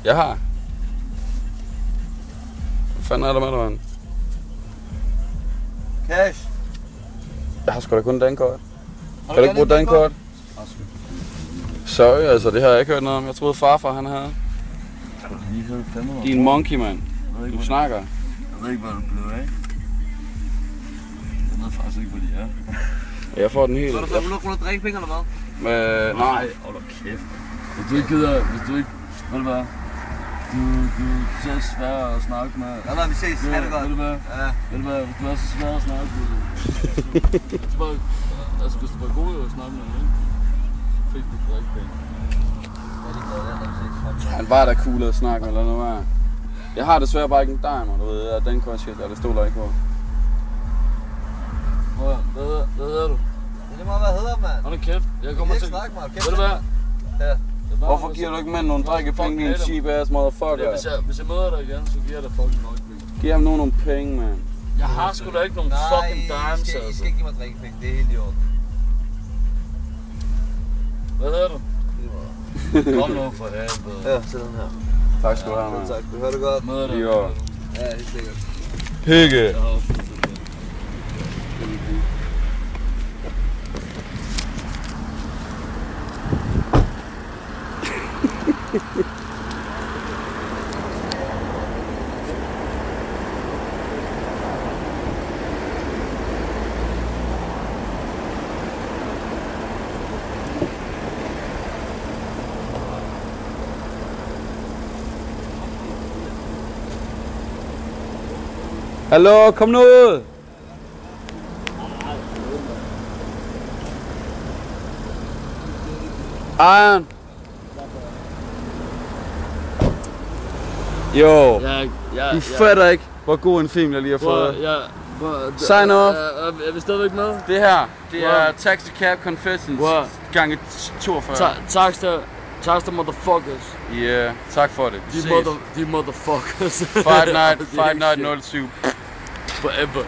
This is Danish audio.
Jeg har. Hvad fanden er der med dig, mand? Cash. Jeg har sgu da kun dankort. Kan du ikke bruge dankort? Sorry, altså det har jeg ikke hørt noget om. Jeg troede farfar han havde. Har du lige hørt 500? Din monkey, mand. Du snakker. Jeg ved ikke, hvad du blev af. Jeg ved faktisk ikke, hvor de er. Jeg får den helt. Så er der 500 kroner drikkepenge eller hvad? Nej. Hold da kæft. Hvis du ikke gider, hvis du ikke, ved du hvad? Du ser svær at snakke med. Ja, vi ses. Ha' det godt. Ved du hvad? Ja. Ved du hvad? Hvis du er så svær at snakke med. Hvis du var god at snakke med, ikke? Så fik du drikkepenge. Han var da cool at snakke med, eller noget var. Jeg har desværre bare ikke en dime, du ved, at den kost shit, og det stoler ikke på. Hvad hedder du? Det er meget, hvad hedder, mand. Hold da kæft, jeg kommer til... Snakke, mand. Ved du hvad? Ja. Hvorfor giver du ikke mænd nogle drikkepenge i en cheap ass motherfucker? Hvis jeg møder dig igen, så giver jeg dig fucking nok penge. Giv ham nogle penge, mand. Jeg har sgu da ikke nogen fucking dimes, I skal ikke give mig drikkepenge. Det er helt i orden. Hvad hedder du? Kom nu for helvede. Ja, sæt den her. Tak skal du have, mand. Tak, du hører det godt. Møder dig. Lige over. Ja, helt sikkert. Hygge. Hallo, kom nu ud! Iron! Jo, du fatter ikke, hvor god en film jeg lige har fået. Sign off! Er vi stadigvæk med? Det her, det er Taxi Cab Confessions gange 42. Taxi motherfuckers. Ja, tak for det. De motherfuckers. Fight Night 07. Forever.